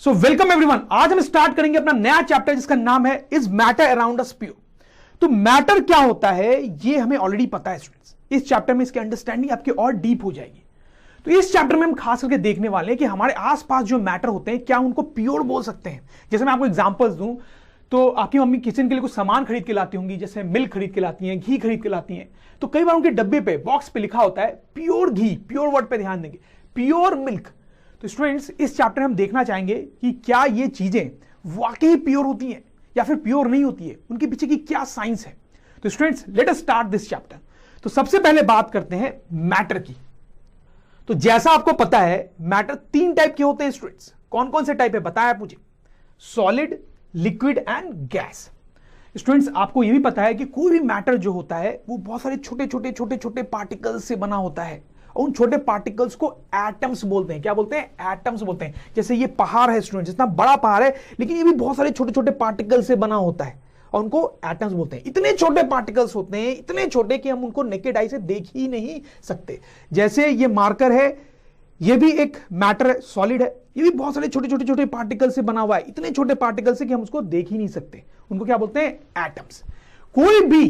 So welcome everyone. आज हम start करेंगे अपना नया चैप्टर जिसका नाम है is matter around us pure. तो मैटर क्या होता है ये हमें ऑलरेडी पता है स्टूडेंट्स। इस चैप्टर में इसकी अंडरस्टैंडिंग आपकी और डीप हो जाएगी। तो इस चैप्टर में हम खास करके देखने वाले हैं कि हमारे आसपास जो मैटर होते हैं क्या उनको प्योर बोल सकते हैं। जैसे मैं आपको एग्जांपल्स दूं तो आपकी मम्मी किचन के लिए कुछ सामान खरीद के लाती होंगी, जैसे मिल्क खरीद के लाती हैं, घी खरीद के लाती हैं। तो कई बार उनके डब्बे पे बॉक्स पे लिखा होता है प्योर घी, प्योर वर्ड पे ध्यान देंगे, प्योर मिल्क। तो स्टूडेंट्स इस चैप्टर में हम देखना चाहेंगे कि क्या ये चीजें वाकई प्योर होती हैं या फिर प्योर नहीं होती है, उनके पीछे की क्या साइंस है। तो students let us start this chapter. तो सबसे पहले बात करते हैं मैटर की। तो जैसा आपको पता है मैटर तीन टाइप के होते हैं स्टूडेंट्स। कौन कौन से टाइप है बताया मुझे? Solid, liquid and gas. Students आपको यह भी पता है कि कोई भी मैटर जो होता है वो बहुत सारे छोटे छोटे छोटे छोटे पार्टिकल्स से बना होता है। उन छोटे पार्टिकल्स को एटम्स बोलते हैं। क्या बोलते हैं? एटम्स बोलते हैं। जैसे ये पहाड़ है स्टूडेंट, जितना बड़ा पहाड़ है लेकिन ये भी बहुत सारे छोटे छोटे पार्टिकल से बना होता है और उनको एटम्स बोलते हैं। इतने छोटे पार्टिकल्स होते हैं, इतने छोटे कि हम उनको नेकेड आई से देख ही नहीं सकते। जैसे ये मार्कर है, ये भी एक मैटर है, सॉलिड है, ये भी बहुत सारे छोटे छोटे छोटे पार्टिकल से बना हुआ है। इतने छोटे पार्टिकल से कि हम उसको देख ही नहीं सकते। उनको क्या बोलते हैं? एटम्स। कोई भी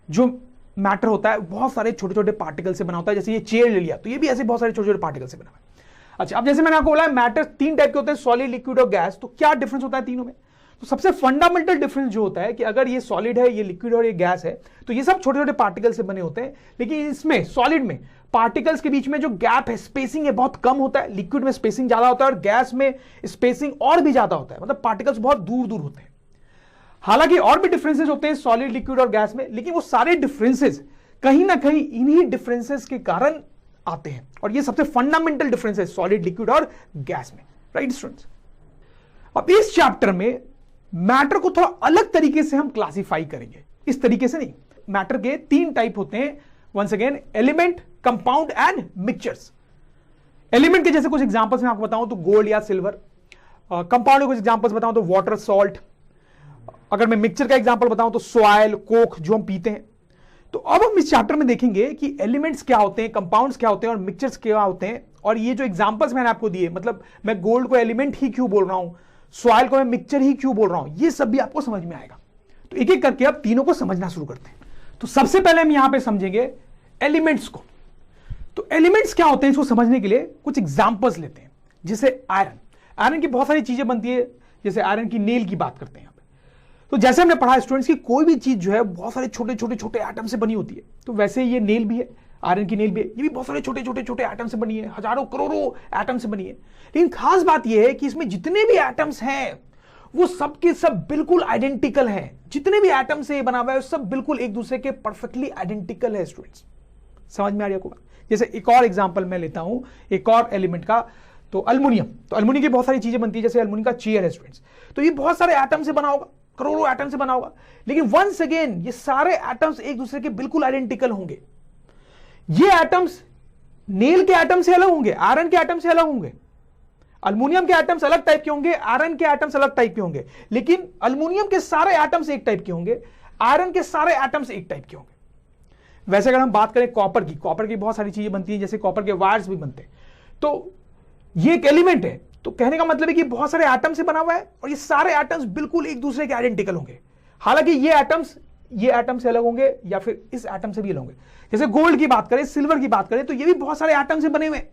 जो मैटर होता है बहुत सारे छोटे छोटे पार्टिकल से बना होता है। जैसे ये चेयर ले लिया तो ये भी ऐसे बहुत सारे छोटे छोटे पार्टिकल से बना हुआ है। अच्छा, अब जैसे मैंने आपको बोला मैटर तीन टाइप के होते हैं, सॉलिड, लिक्विड और गैस। तो क्या डिफरेंस होता है तीनों में? तो सबसे फंडामेंटल डिफरेंस जो होता है कि अगर ये सॉलिड है, ये लिक्विड और ये गैस है तो ये सब छोटे छोटे पार्टिकल से बने होते हैं। लेकिन इसमें सॉलिड में पार्टिकल्स के बीच में जो गैप है, स्पेसिंग है, बहुत कम होता है। लिक्विड में स्पेसिंग ज्यादा होता है और गैस में स्पेसिंग और भी ज्यादा होता है, मतलब पार्टिकल्स बहुत दूर दूर होते हैं। हालांकि और भी डिफरेंसेस होते हैं सॉलिड, लिक्विड और गैस में, लेकिन वो सारे डिफरेंसेस कहीं ना कहीं इन्हीं डिफरेंसेस के कारण आते हैं। और ये सबसे फंडामेंटल डिफरेंस है सॉलिड, लिक्विड और गैस में। राइट स्टूडेंट्स, अब इस चैप्टर में मैटर को थोड़ा अलग तरीके से हम क्लासिफाई करेंगे। इस तरीके से नहीं। मैटर के तीन टाइप होते हैं, once again, element, compound and mixtures. Element के जैसे कुछ एग्जांपल्स मैं आपको बताऊं तो गोल्ड या सिल्वर। कंपाउंड के कुछ एग्जांपल्स बताऊं तो वाटर, सॉल्ट। अगर मैं मिक्सचर का एग्जांपल बताऊं तो सॉइल, कोक जो हम पीते हैं। तो अब हम इस चैप्टर में देखेंगे कि एलिमेंट्स क्या होते हैं, कंपाउंड्स क्या होते हैं और मिक्सचर्स क्या होते हैं। और ये जो एग्जांपल्स मैंने आपको दिए, मतलब मैं गोल्ड को एलिमेंट ही क्यों बोल रहा हूं, सॉइल को मैं मिक्सचर ही क्यों बोल रहा हूं, ये सब भी आपको समझ में आएगा। तो एक एक करके अब तीनों को समझना शुरू करते हैं। तो सबसे पहले हम यहां पे समझेंगे एलिमेंट्स को। तो एलिमेंट्स क्या होते हैं इसको समझने के लिए कुछ एग्जांपल्स लेते हैं। जैसे आयरन। आयरन की बहुत सारी चीजें बनती है। जैसे आयरन की नेल की बात करते हैं। तो जैसे हमने पढ़ा स्टूडेंट्स की कोई भी चीज जो है बहुत सारे छोटे छोटे छोटे एटम से बनी होती है। तो वैसे ये नेल भी है, आयरन की नेल भी है, ये भी बहुत सारे छोटे छोटे छोटे एटम से बनी है, हजारों करोड़ों एटम से बनी है। लेकिन खास बात यह है कि इसमें जितने भी एटम्स हैं वो सब के सब बिल्कुल आइडेंटिकल हैं। जितने भी एटम से बना हुआ है सब बिल्कुल एक दूसरे के परफेक्टली आइडेंटिकल है स्टूडेंट्स। समझ में आ रही है आपको बात? जैसे एक और एग्जाम्पल मैं लेता हूं एक और एलिमेंट का, तो अल्युमिनियम। तो अल्युमिनियम की बहुत सारी चीजें बनती है। जैसे अल्युमिनियम का चेयर है स्टूडेंट्स, तो ये बहुत सारे एटम से बना होगा, करोड़ों एटम से बना होगा। लेकिन वंस अगेन ये सारे एटम्स एक दूसरे के बिल्कुल आइडेंटिकल होंगे। ये एटम्स नेल के एटम से अलग होंगे, आयरन के एटम से अलग होंगे। अल्युमिनियम के एटम्स अलग टाइप के होंगे, आयरन के एटम्स अलग टाइप के होंगे। लेकिन अल्युमिनियम के सारे एटम्स एक टाइप के होंगे, आयरन के सारे एटम्स एक टाइप के होंगे। वैसे अगर हम बात करें कॉपर की, कॉपर की बहुत सारी चीजें बनती हैं, जैसे कॉपर के वायर्स भी बनते हैं। तो ये एक एलिमेंट है। तो कहने का मतलब है कि बहुत सारे एटम से बना हुआ है और ये सारे एटम्स बिल्कुल एक दूसरे के आइडेंटिकल होंगे। हालांकि ये एटम से अलग होंगे या फिर इस एटम से भी अलग होंगे। जैसे गोल्ड की बात करें, सिल्वर की बात करें, तो ये भी बहुत सारे एटम से बने हुए हैं।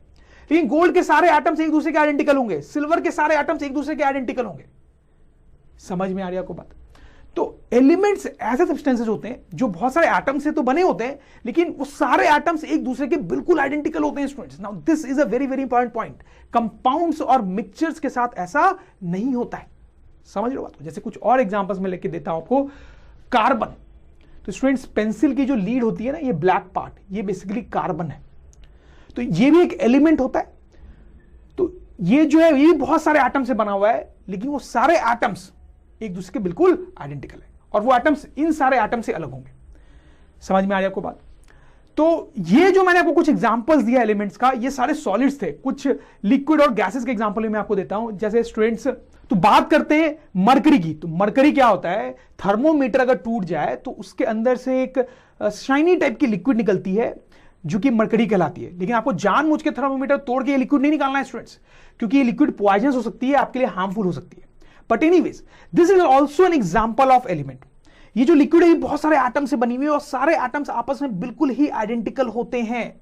लेकिन गोल्ड के सारे एटम्स एक दूसरे के आइडेंटिकल होंगे, सिल्वर के सारे एटम्स एक दूसरे के आइडेंटिकल होंगे। समझ में आ रही है आपको बात? तो एलिमेंट्स ऐसे सब्सटेंसेस होते हैं जो बहुत सारे एटम से तो बने होते हैं लेकिन वो सारे एटम्स एक दूसरे के बिल्कुल आइडेंटिकल होते हैं students. Now this is a very very important point. Compounds और मिक्सचर्स के साथ ऐसा नहीं होता है। समझ लो बात को? जैसे कुछ और एग्जांपल्स में लेके देता हूं आपको। कार्बन। तो स्टूडेंट्स पेंसिल की जो लीड होती है ना, ये ब्लैक पार्ट, ये बेसिकली कार्बन है। तो ये भी एक एलिमेंट होता है। तो ये जो है ये भी बहुत सारे एटम से बना हुआ है लेकिन वो सारे एटम्स एक दूसरे के बिल्कुल आइडेंटिकल है और वो एटम्स इन सारे एटम से अलग होंगे। समझ में आ रही है आपको बात? तो ये जो मैंने आपको कुछ एग्जांपल्स दिया एलिमेंट्स का, ये सारे सॉलिड्स थे। कुछ लिक्विड और गैसेस के एग्जांपल मैं आपको देता हूं। जैसे स्टूडेंट्स, तो बात करते हैं मरकरी की। तो मरकरी क्या होता है? थर्मोमीटर अगर टूट जाए तो उसके अंदर से एक शाइनी टाइप की लिक्विड निकलती है जो कि मरकरी कहलाती है। लेकिन आपको जानबूझ के थर्मोमीटर तोड़ के ये लिक्विड नहीं निकालना है स्टूडेंट्स, क्योंकि ये लिक्विड पॉइजनस हो सकती है, आपके लिए हार्मफुल हो सकती है। But anyways this is also an example of element. ये जो लिक्विड है ये बहुत सारे एटम से बनी हुई है और सारे एटम्स आपस में बिल्कुल ही आइडेंटिकल होते हैं,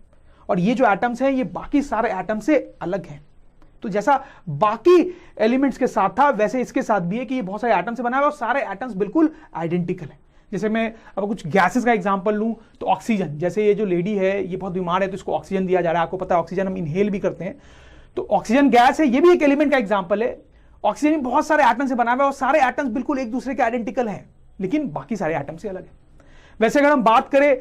और ये जो एटम्स हैं ये बाकी सारे एटम से अलग हैं। तो जैसा बाकी एलिमेंट्स के साथ था वैसे इसके साथ भी है कि ये बहुत सारे एटम से बना हुआ है और सारे एटम्स बिल्कुल आइडेंटिकल हैं। जैसे मैं अब कुछ गैसेस का एग्जांपल लूं तो ऑक्सीजन, जैसे ये जो लेडी है ये बहुत बीमार है तो इसको ऑक्सीजन दिया जा रहा है। आपको पता है ऑक्सीजन हम इनहेल भी करते हैं, तो ऑक्सीजन गैस है, ये भी एक एलिमेंट का एग्जाम्पल है। ऑक्सीजन में बहुत सारे एटम से बना हुआ है और सारे एटम्स बिल्कुल एक दूसरे के आइडेंटिकल हैं, लेकिन बाकी सारे एटम से अलग है। वैसे अगर हम बात करें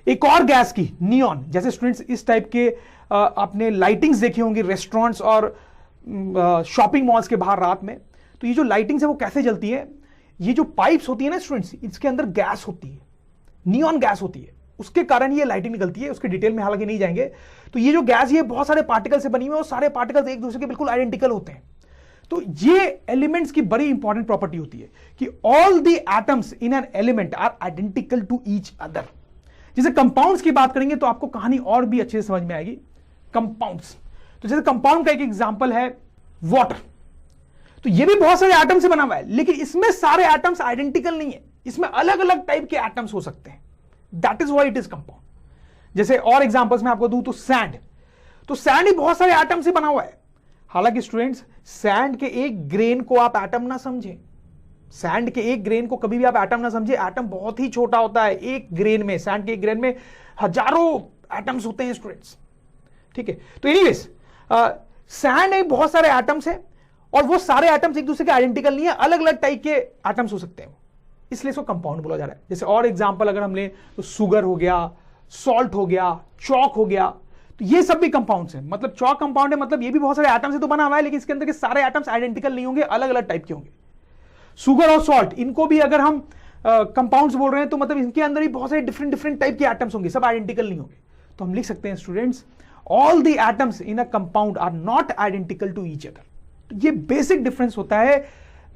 एक और गैस की, नियॉन, जैसे स्टूडेंट्स इस टाइप के आपने लाइटिंग्स देखी होंगी रेस्टोरेंट्स और शॉपिंग मॉल्स के बाहर रात में, तो ये जो लाइटिंग्स है वो कैसे जलती है, ये जो पाइप्स होती है ना स्टूडेंट्स, इसके अंदर गैस होती है, नियॉन गैस होती है, उसके कारण ये लाइटिंग निकलती है। उसके डिटेल में हालांकि नहीं जाएंगे। तो ये जो गैस ये बहुत सारे पार्टिकल से बनी हुई है और सारे पार्टिकल्स एक दूसरे के बिल्कुल आइडेंटिकल होते हैं। तो ये एलिमेंट्स की बड़ी इंपॉर्टेंट प्रॉपर्टी होती है कि all the atoms in an element are identical to each other. जैसे कंपाउंड्स की बात करेंगे तो आपको कहानी और भी अच्छे से समझ में आएगी। कंपाउंड्स, तो जैसे कंपाउंड का एक एग्जांपल है वाटर, तो ये भी बहुत सारे एटम से बना हुआ है, लेकिन इसमें सारे एटम्स आइडेंटिकल नहीं है, इसमें अलग अलग टाइप के एटम्स हो सकते हैं। That is why it is compound. जैसे और एग्जांपल्स मैं आपको दूं तो सैंड, तो सैंड ही बहुत सारे एटम से बना हुआ है। हालांकि स्टूडेंट्स सैंड के एक ग्रेन को आप एटम ना समझे, सैंड के एक ग्रेन को कभी भी आप एटम ना समझे। एटम बहुत ही छोटा होता है, एक ग्रेन में, सैंड के एक ग्रेन में हजारों एटम्स होते हैं स्टूडेंट्स, ठीक है। तो एनीवेज सैंड में बहुत सारे एटम्स हैं और वो सारे एटम्स एक दूसरे के आइडेंटिकल नहीं है, अलग अलग टाइप के एटम्स हो सकते हैं, इसलिए इसको कंपाउंड बोला जा रहा है। जैसे और एग्जांपल अगर हम लें तो शुगर हो गया, सॉल्ट हो गया, चॉक हो गया, तो ये सब भी कंपाउंड्स हैं। मतलब चॉक कंपाउंड है, मतलब ये भी बहुत सारे एटम्स से तो बना हुआ है, लेकिन इसके अंदर के सारे एटम्स आइडेंटिकल नहीं होंगे, अलग अलग टाइप के होंगे। शुगर और सॉल्ट, इनको भी अगर हम कंपाउंड्स बोल रहे हैं तो मतलब इनके अंदर भी बहुत सारे डिफरेंट डिफरेंट टाइप के एटम्स होंगे, सब आइडेंटिकल नहीं होंगे। तो हम लिख सकते हैं students, all the atoms in a compound are not identical to each other. तो ये बेसिक डिफरेंस होता है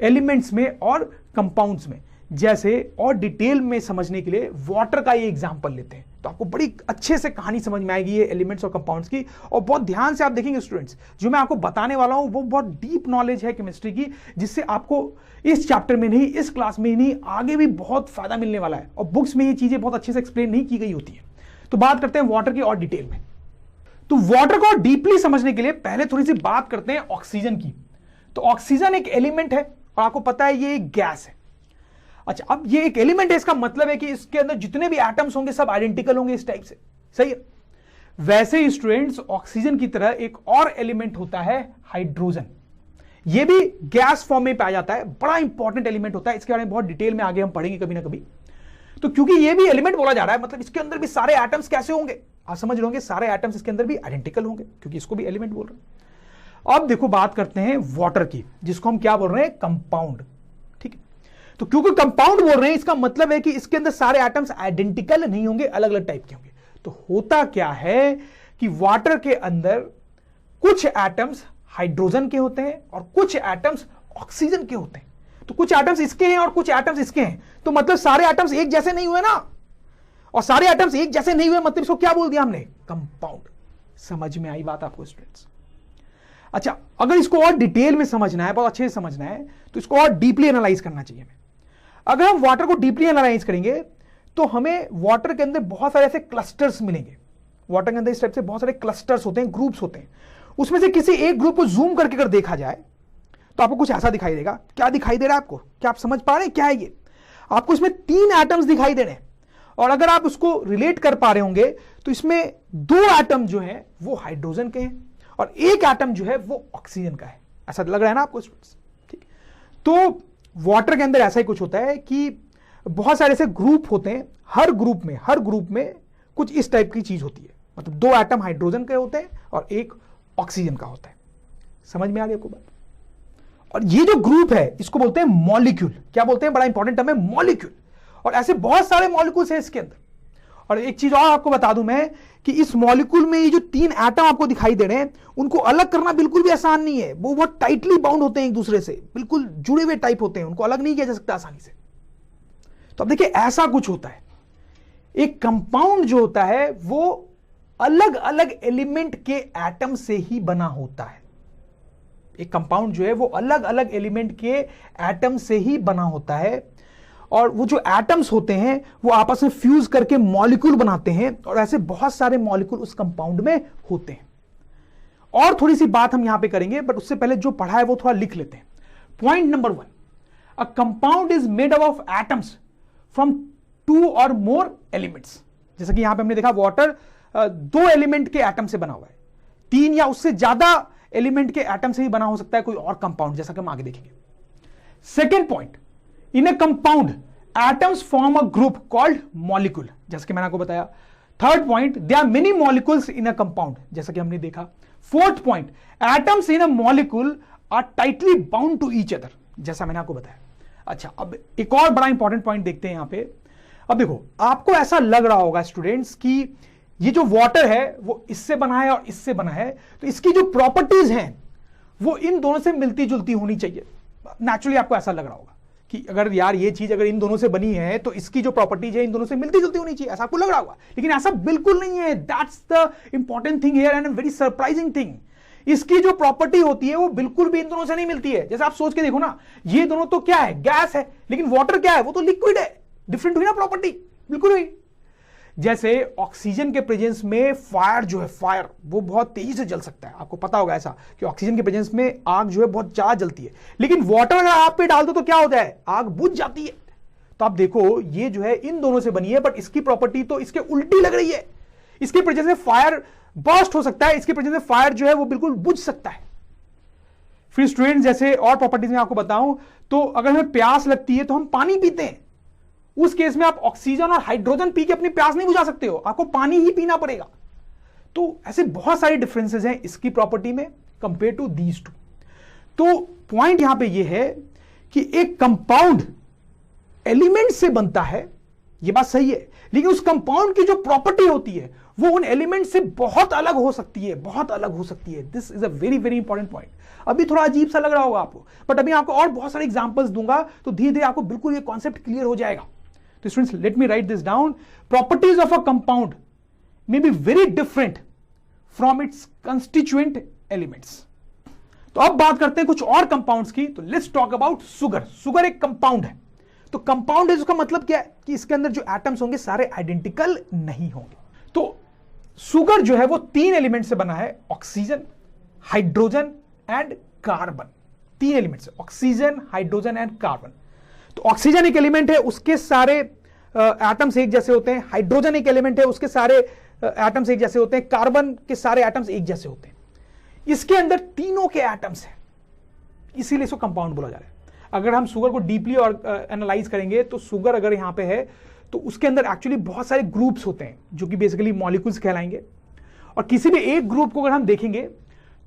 एलिमेंट्स में और कंपाउंड्स में। जैसे और डिटेल में समझने के लिए वाटर का ये एग्जांपल लेते हैं तो आपको बड़ी अच्छे से कहानी समझ में आएगी ये एलिमेंट्स और कंपाउंड्स की। और बहुत ध्यान से आप देखेंगे स्टूडेंट्स, जो मैं आपको बताने वाला हूं वो बहुत डीप नॉलेज है केमिस्ट्री की, जिससे आपको इस चैप्टर में नहीं, इस क्लास में नहीं, आगे भी बहुत फायदा मिलने वाला है। और बुक्स में ये चीजें बहुत अच्छे से एक्सप्लेन नहीं की गई होती है। तो बात करते हैं वाटर की और डिटेल में। तो वाटर को डीपली समझने के लिए पहले थोड़ी सी बात करते हैं ऑक्सीजन की। तो ऑक्सीजन एक एलिमेंट है और आपको पता है ये एक गैस है। अच्छा, अब ये एक एलिमेंट है, इसका मतलब है कि इसके अंदर जितने भी एटम्स होंगे सब आइडेंटिकल होंगे इस टाइप से, सही है। वैसे ही स्टूडेंट्स ऑक्सीजन की तरह एक और एलिमेंट होता है हाइड्रोजन। ये भी गैस फॉर्म में पाया जाता है, बड़ा इंपॉर्टेंट एलिमेंट होता है। इसके बारे में बहुत डिटेल में आगे हम पढ़ेंगे कभी ना कभी। तो क्योंकि ये भी एलिमेंट बोला जा रहा है, मतलब इसके अंदर भी सारे एटम्स कैसे होंगे, आप समझ लोगे, सारे एटम्स इसके अंदर भी आइडेंटिकल होंगे, क्योंकि इसको भी एलिमेंट बोल रहे हैं। अब देखो बात करते हैं वाटर की, जिसको हम क्या बोल रहे हैं, कंपाउंड, ठीक है। तो क्योंकि कंपाउंड बोल रहे हैं, इसका मतलब है कि इसके अंदर सारे एटम्स आइडेंटिकल नहीं होंगे, अलग अलग टाइप के होंगे। तो होता क्या है कि वाटर के अंदर कुछ एटम्स हाइड्रोजन के होते हैं और कुछ एटम्स ऑक्सीजन के होते हैं। तो कुछ एटम्स इसके हैं और कुछ एटम्स इसके हैं, तो मतलब सारे एटम्स एक जैसे नहीं हुए ना, और सारे एटम्स एक जैसे नहीं हुए, मतलब इसको क्या बोल दिया हमने, कंपाउंड। समझ में आई बात आपको स्टूडेंट्स? अच्छा, अगर इसको और डिटेल में समझना है, बहुत अच्छे से समझना है, तो इसको और डीपली एनालाइज करना चाहिए हमें। अगर हम वाटर को डीपली एनालाइज करेंगे तो हमें वाटर के अंदर बहुत सारे ऐसे क्लस्टर्स मिलेंगे। वाटर के अंदर इस टाइप से बहुत सारे क्लस्टर्स होते हैं, ग्रुप्स होते हैं। उसमें से किसी एक ग्रुप को जूम करके अगर देखा जाए तो आपको कुछ ऐसा दिखाई देगा। क्या दिखाई दे रहा है आपको? क्या आप समझ पा रहे हैं क्या है ये? आपको इसमें 3 एटम्स दिखाई दे रहे हैं, और अगर आप उसको रिलेट कर पा रहे होंगे तो इसमें 2 एटम जो है वो हाइड्रोजन के हैं और 1 एटम जो है वो ऑक्सीजन का है। ऐसा लग रहा है ना आपको? ठीक। तो वाटर के अंदर ऐसा ही कुछ होता है कि बहुत सारे ऐसे ग्रुप होते हैं, हर ग्रुप में कुछ इस टाइप की चीज होती है। मतलब 2 एटम हाइड्रोजन के होते हैं और 1 ऑक्सीजन का होता है। समझ में आ गई आपको बात? और ये जो ग्रुप है इसको बोलते हैं मॉलिक्यूल। क्या बोलते हैं? बड़ा इंपॉर्टेंट टर्म है मॉलिक्यूल। और ऐसे बहुत सारे मॉलिक्यूल्स हैं इसके अंदर। और एक चीज और आपको बता दूं मैं कि इस मॉलिक्यूल में ये जो 3 एटम आपको दिखाई दे रहे हैं, उनको अलग करना बिल्कुल भी आसान नहीं है। वो बहुत टाइटली बाउंड होते हैं एक दूसरे से, बिल्कुल जुड़े हुए टाइप होते हैं, उनको अलग नहीं किया जा सकता आसानी से। तो अब देखिए ऐसा कुछ होता है। एक कंपाउंड जो होता है वो अलग अलग एलिमेंट के एटम से ही बना होता है। एक कंपाउंड जो है वो अलग अलग एलिमेंट के एटम से ही बना होता है, और वो जो एटम्स होते हैं वो आपस में फ्यूज करके मॉलिक्यूल बनाते हैं, और ऐसे बहुत सारे मॉलिक्यूल उस कंपाउंड में होते हैं। और थोड़ी सी बात हम यहां पे करेंगे, बट उससे पहले जो पढ़ा है वो थोड़ा लिख लेते हैं। Point number 1, a compound is made up of atoms from 2 और मोर एलिमेंट्स। जैसा कि यहां पे हमने देखा वाटर 2 एलिमेंट के एटम से बना हुआ है, 3 या उससे ज्यादा एलिमेंट के एटम से ही बना हो सकता है कोई और कंपाउंड, जैसा कि हम आगे देखेंगे। Second point, in a compound atoms form a group called molecule, जैसा कि मैंने आपको बताया। Third point, there are many molecules in a compound, जैसा कि हमने देखा। Fourth point, atoms in a molecule are tightly bound to each other, जैसा मैंने आपको बताया। अच्छा, अब एक और बड़ा इंपॉर्टेंट पॉइंट देखते हैं यहां पे। अब देखो, आपको ऐसा लग रहा होगा स्टूडेंट्स कि ये जो वाटर है वो इससे बना है और इससे बना है, तो इसकी जो प्रॉपर्टीज हैं वो इन दोनों से मिलती जुलती होनी चाहिए। नेचुरली आपको ऐसा लग रहा होगा कि अगर यार ये चीज अगर इन दोनों से बनी है तो इसकी जो प्रॉपर्टीज है इन दोनों से मिलती जुलती होनी चाहिए, ऐसा आपको लग रहा होगा, लेकिन ऐसा बिल्कुल नहीं है। That's the important thing here and very surprising thing. इसकी जो प्रॉपर्टी होती है वो बिल्कुल भी इन दोनों से नहीं मिलती है। जैसे आप सोच के देखो ना, ये दोनों तो क्या है, गैस है, लेकिन वाटर क्या है, वो तो लिक्विड है। डिफरेंट हुई ना प्रॉपर्टी, बिल्कुल हुई। जैसे ऑक्सीजन के प्रेजेंस में फायर जो है, फायर वो बहुत तेजी से जल सकता है, आपको पता होगा ऐसा कि ऑक्सीजन के प्रेजेंस में आग जो है बहुत ज्यादा जलती है, लेकिन वाटर अगर आप पे डाल दो तो क्या होता है, आग बुझ जाती है। तो आप देखो ये जो है इन दोनों से बनी है, बट इसकी प्रॉपर्टी तो इसके उल्टी लग रही है। इसके प्रेजेंस में फायर बर्स्ट हो सकता है, इसके प्रेजेंस में फायर जो है वो बिल्कुल बुझ सकता है। फिर स्टूडेंट, जैसे और प्रॉपर्टीज में आपको बताऊं तो अगर हमें प्यास लगती है तो हम पानी पीते हैं, उस केस में आप ऑक्सीजन और हाइड्रोजन पी के अपनी प्यास नहीं बुझा सकते हो, आपको पानी ही पीना पड़ेगा। तो ऐसे बहुत सारे डिफरेंसेस हैं इसकी प्रॉपर्टी में कंपेयर टू दीज टू। तो पॉइंट यहां पे ये है कि एक कंपाउंड एलिमेंट से बनता है, ये बात सही है, लेकिन उस कंपाउंड की जो प्रॉपर्टी होती है वो उन एलिमेंट से बहुत अलग हो सकती है, बहुत अलग हो सकती है। This is a very very important point. अभी थोड़ा अजीब सा लग रहा होगा आपको, बट अभी आपको और बहुत सारे एग्जांपल्स दूंगा तो धीरे धीरे आपको बिल्कुल ये कॉन्सेप्ट क्लियर हो जाएगा। तो students, let me right this down. Properties of a compound may be very different from its constituent elements. तो अब बात करते हैं कुछ और कंपाउंड्स की। तो let's talk about sugar. Sugar एक कंपाउंड है। तो कंपाउंड है, उसका मतलब क्या है कि इसके अंदर जो एटम्स होंगे सारे आइडेंटिकल नहीं होंगे। तो शुगर जो है वो 3 एलिमेंट से बना है, oxygen, hydrogen and carbon. 3 element से, ऑक्सीजन, हाइड्रोजन एंड कार्बन। तो ऑक्सीजन एक एलिमेंट है, उसके सारे एटम्स एक जैसे होते हैं। हाइड्रोजन एक एलिमेंट है, उसके सारे एटम्स एक जैसे होते हैं। कार्बन के सारे एटम्स एक जैसे होते हैं। इसके अंदर तीनों के एटम्स हैं, इसीलिए इसको कंपाउंड बोला जा रहा है। अगर हम शुगर को डीपली और एनालाइज करेंगे तो शुगर अगर यहां पे है तो उसके अंदर एक्चुअली बहुत सारे ग्रुप्स होते हैं जो कि बेसिकली मॉलिक्यूल्स कहलाएंगे। और किसी भी एक ग्रुप को अगर हम देखेंगे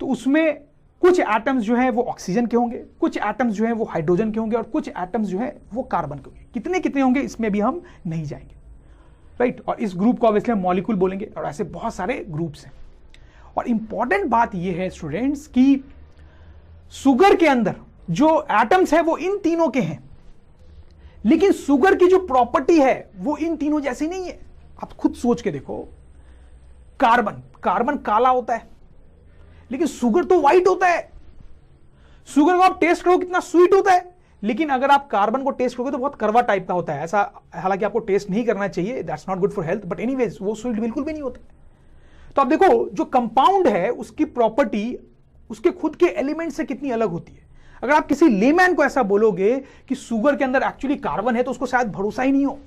तो उसमें कुछ एटम्स जो हैं वो ऑक्सीजन के होंगे, कुछ एटम्स जो हैं वो हाइड्रोजन के होंगे और कुछ एटम्स जो हैं वो कार्बन के होंगे। कितने कितने होंगे इसमें भी हम नहीं जाएंगे, राइट। और इस ग्रुप को ऑब्वियसली हम मॉलिक्यूल बोलेंगे, और ऐसे बहुत सारे ग्रुप्स हैं। और इंपॉर्टेंट बात यह है स्टूडेंट्स कि शुगर के अंदर जो एटम्स है वो इन तीनों के हैं, लेकिन शुगर की जो प्रॉपर्टी है वो इन तीनों जैसी नहीं है। आप खुद सोच के देखो, कार्बन काला होता है, लेकिन शुगर तो व्हाइट होता है। शुगर को आप टेस्ट करो कितना स्वीट होता है, लेकिन अगर आप कार्बन को टेस्ट करोगे तो बहुत कड़वा टाइप का होता है। ऐसा हालांकि आपको टेस्ट नहीं करना चाहिए, that's not good for health, but anyways वो स्वीट बिल्कुल भी नहीं होता। तो आप देखो, जो कंपाउंड है उसकी प्रॉपर्टी उसके खुद के एलिमेंट से कितनी अलग होती है। अगर आप किसी लेमैन को ऐसा बोलोगे कि शुगर के अंदर एक्चुअली कार्बन है तो उसको शायद भरोसा ही नहीं हो।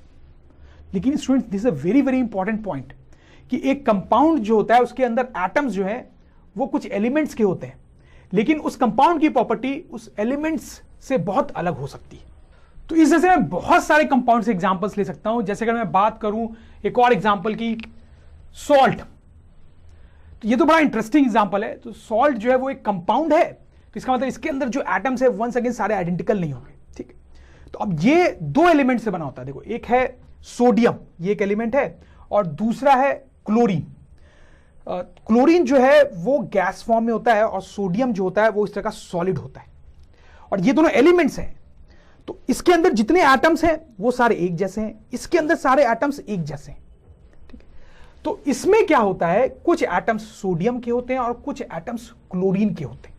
लेकिन students, this is a very very important point कि एक कंपाउंड जो होता है उसके अंदर एटम्स जो है वो कुछ एलिमेंट्स के होते हैं, लेकिन उस कंपाउंड की प्रॉपर्टी उस एलिमेंट्स से बहुत अलग हो सकती है। तो इस जैसे मैं बहुत सारे कंपाउंड से एग्जांपल्स ले सकता हूं। जैसे अगर मैं बात करूं एक और एग्जांपल की, सॉल्ट, तो ये तो बड़ा इंटरेस्टिंग एग्जांपल है। तो सॉल्ट जो है वो एक कंपाउंड है, तो इसका मतलब इसके अंदर जो एटम्स है वंस अगेन सारे आइडेंटिकल नहीं होंगे, ठीक है। तो अब ये 2 एलिमेंट से बना होता है। देखो, एक है सोडियम, ये एक एलिमेंट है, और दूसरा है क्लोरीन। क्लोरीन जो है वो गैस फॉर्म में होता है और सोडियम जो होता है वो इस तरह का सॉलिड होता है, और ये दोनों एलिमेंट्स हैं। तो इसके अंदर जितने एटम्स हैं वो सारे एक जैसे हैं, इसके अंदर सारे एटम्स एक जैसे हैं, ठीक है। तो इसमें क्या होता है, कुछ एटम्स सोडियम के होते हैं और कुछ एटम्स क्लोरीन के होते हैं।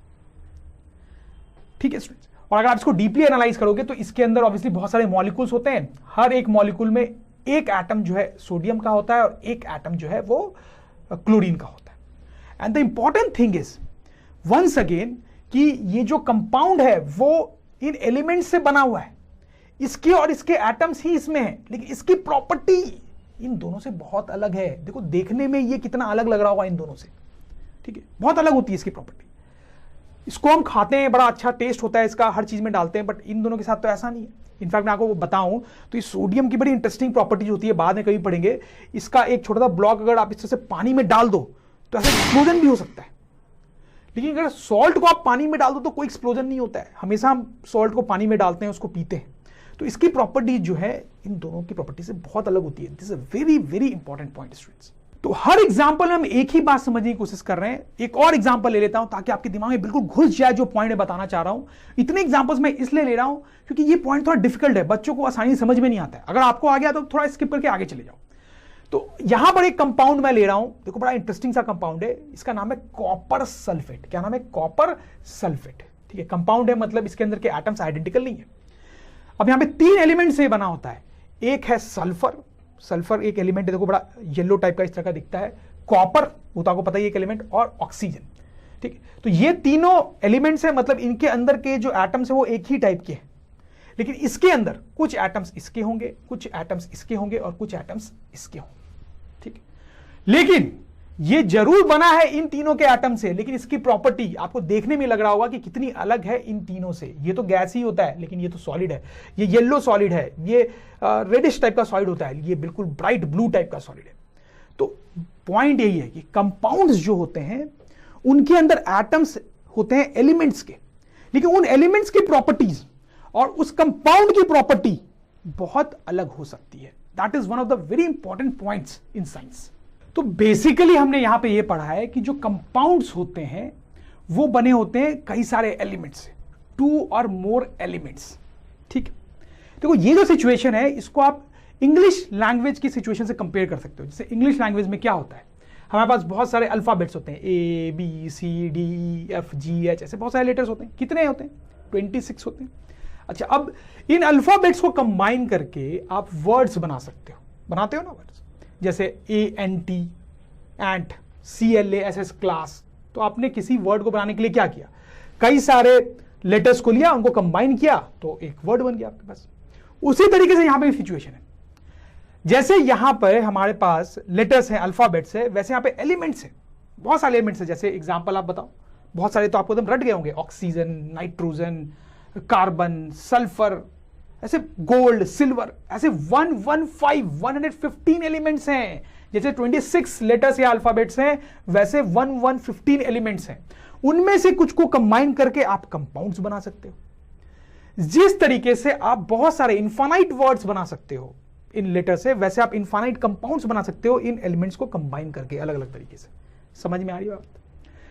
ठीक है स्टूडेंट्स, और अगर आप इसको डीपली एनालाइज करोगे तो इसके अंदर ऑब्वियसली बहुत सारे मॉलिक्यूल्स होते हैं। हर एक मॉलिक्यूल में एक एटम जो है सोडियम का होता है और एक एटम जो है वो क्लोरीन का होता है। And the important thing is once again कि ये जो कंपाउंड है वो इन एलिमेंट्स से बना हुआ है, इसके और इसके एटम्स ही इसमें हैं, लेकिन इसकी प्रॉपर्टी इन दोनों से बहुत अलग है। देखो देखने में ये कितना अलग लग रहा होगा इन दोनों से, ठीक है, बहुत अलग होती है इसकी प्रॉपर्टी। इसको हम खाते हैं, बड़ा अच्छा टेस्ट होता है इसका, हर चीज में डालते हैं, बट इन दोनों के साथ तो ऐसा नहीं है। इनफैक्ट मैं आपको बताऊं तो इस सोडियम की बड़ी इंटरेस्टिंग प्रॉपर्टीज होती है, बाद में कभी पढ़ेंगे। इसका एक छोटा सा ब्लॉक अगर आप इस तरह से पानी में डाल दो तो ऐसा एक्सप्लोजन भी हो सकता है, लेकिन अगर सॉल्ट को आप पानी में डाल दो तो कोई एक्सप्लोजन नहीं होता है। हमेशा हम सॉल्ट को पानी में डालते हैं, उसको पीते हैं, तो इसकी प्रॉपर्टी जो है इन दोनों की प्रॉपर्टी से बहुत अलग होती है। This is a very very important point students. तो हर एग्जांपल में हम एक ही बात समझने की कोशिश कर रहे हैं। एक और एग्जांपल ले लेता हूं ताकि आपके दिमाग में बिल्कुल घुस जाए जो पॉइंट मैं बताना चाह रहा हूं। इतने एग्जांपल्स मैं इसलिए ले रहा हूं क्योंकि ये पॉइंट थोड़ा डिफिकल्ट है, बच्चों को आसानी से समझ में नहीं आता है। अगर आपको आ गया तो थोड़ा स्किप करके आगे चले जाओ। तो यहां पर एक कंपाउंड मैं ले रहा हूं, देखो बड़ा इंटरेस्टिंग सा कंपाउंड है। इसका नाम है कॉपर सल्फेट। क्या नाम है? Copper sulphate. ठीक है, कंपाउंड है मतलब इसके अंदर के एटम्स आइडेंटिकल नहीं है। अब यहां पे 3 एलिमेंट से बना होता है। एक है सल्फर, सल्फर एक एलिमेंट है, देखो बड़ा येलो टाइप का इस तरह का दिखता है। कॉपर वो तो आपको पता ही एक एलिमेंट, और ऑक्सीजन। ठीक है, तो ये तीनों एलिमेंट्स है, मतलब इनके अंदर के जो एटम्स है वो एक ही टाइप के हैं, लेकिन इसके अंदर कुछ एटम्स इसके होंगे, कुछ एटम्स इसके होंगे और कुछ एटम्स इसके होंगे। ठीक है, लेकिन ये जरूर बना है इन तीनों के एटम से, लेकिन इसकी प्रॉपर्टी आपको देखने में लग रहा होगा कि कितनी अलग है इन तीनों से। ये तो गैस ही होता है, लेकिन ये तो सॉलिड है। ये येलो सॉलिड है, ये रेडिश टाइप का सॉलिड होता है, ये बिल्कुल ब्राइट ब्लू टाइप का सॉलिड है। तो पॉइंट यही है कि कंपाउंड्स जो होते हैं उनके अंदर एटम्स होते हैं एलिमेंट्स के, लेकिन उन एलिमेंट्स की प्रॉपर्टीज और उस कंपाउंड की प्रॉपर्टी बहुत अलग हो सकती है। That is one of the very important points in science. तो बेसिकली हमने यहां पे ये पढ़ा है कि जो कंपाउंड्स होते हैं वो बने होते हैं कई सारे एलिमेंट्स से, 2 और मोर एलिमेंट्स। ठीक है, देखो ये जो सिचुएशन है इसको आप इंग्लिश लैंग्वेज की सिचुएशन से कंपेयर कर सकते हो। जैसे इंग्लिश लैंग्वेज में क्या होता है, हमारे पास बहुत सारे अल्फाबेट्स होते हैं, A B C D E F G H, ऐसे बहुत सारे लेटर्स होते हैं। कितने होते हैं? 26 होते हैं। अच्छा, अब इन अल्फाबेट्स को कंबाइन करके आप वर्ड्स बना सकते हो, बनाते हो ना वर्ड्स, जैसे ANT एंट, CLASS क्लास। तो आपने किसी वर्ड को बनाने के लिए क्या किया, कई सारे लेटर्स को लिया, उनको कंबाइन किया तो एक वर्ड बन गया आपके पास। उसी तरीके से यहां पे सिचुएशन है, जैसे यहां पर हमारे पास लेटर्स हैं, अल्फाबेट्स है, वैसे यहां पे एलिमेंट्स हैं, बहुत सारे एलिमेंट्स हैं। जैसे एग्जांपल आप बताओ, बहुत सारे तो आपको एकदम रट गए होंगे, ऑक्सीजन, नाइट्रोजन, कार्बन, सल्फर, ऐसे गोल्ड, सिल्वर, ऐसे 115 एलिमेंट्स हैं। जैसे 26 लेटर्स या अल्फाबेट्स हैं, वैसे 115 एलिमेंट्स हैं। उनमें से कुछ को कंबाइन करके आप कंपाउंड्स बना सकते हो। जिस तरीके से आप बहुत सारे इनफाइनाइट वर्ड्स बना सकते हो इन लेटर से, वैसे आप इनफाइनाइट कंपाउंड्स बना सकते हो इन एलिमेंट्स को कंबाइन करके अलग अलग तरीके से। समझ में आ रही बात?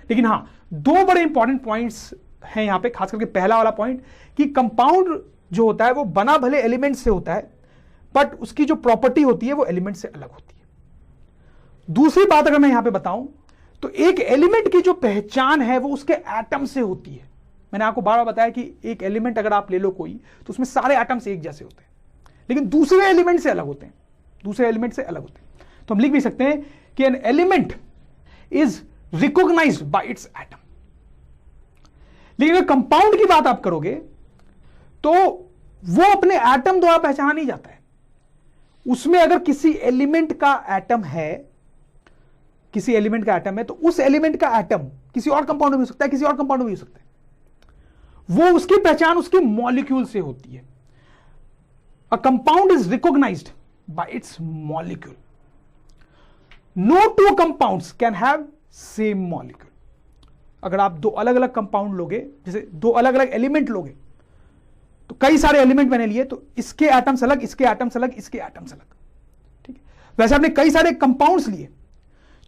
लेकिन हां, 2 बड़े इंपॉर्टेंट पॉइंट्स हैं यहां पे, खास करके पहला वाला पॉइंट कि कंपाउंड जो होता है वो बना भले एलिमेंट से होता है, बट उसकी जो प्रॉपर्टी होती है वो एलिमेंट से अलग होती है। दूसरी बात अगर मैं यहां पे बताऊं तो एक एलिमेंट की जो पहचान है वो उसके एटम से होती है। मैंने आपको बार बार बताया कि एक एलिमेंट अगर आप ले लो कोई, तो उसमें सारे एटम्स एक जैसे होते हैं, लेकिन दूसरे एलिमेंट से अलग होते हैं, दूसरे एलिमेंट से अलग होते हैं। तो हम लिख भी सकते हैं कि an element is recognised by its atom. लेकिन अगर कंपाउंड की बात आप करोगे तो वो अपने एटम द्वारा पहचाना नहीं जाता है। उसमें अगर किसी एलिमेंट का एटम है, किसी एलिमेंट का एटम है, तो उस एलिमेंट का एटम किसी और कंपाउंड में हो सकता है, किसी और कंपाउंड में हो सकता है। वो उसकी पहचान उसके मॉलिक्यूल से होती है। A compound is recognised by its molecule. No 2 compounds can have same molecule. अगर आप 2 अलग अलग कंपाउंड लोगे, जैसे 2 अलग अलग एलिमेंट लोगे, तो कई सारे एलिमेंट मैंने लिए, तो इसके एटम्स अलग, इसके एटम्स अलग, इसके एटम्स अलग। ठीक है, वैसे आपने कई सारे कंपाउंड्स लिए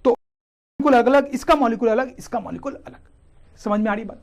तो मॉलिक्यूल अलग अलग, इसका मॉलिक्यूल अलग, इसका मॉलिक्यूल अलग। समझ में आ रही बात?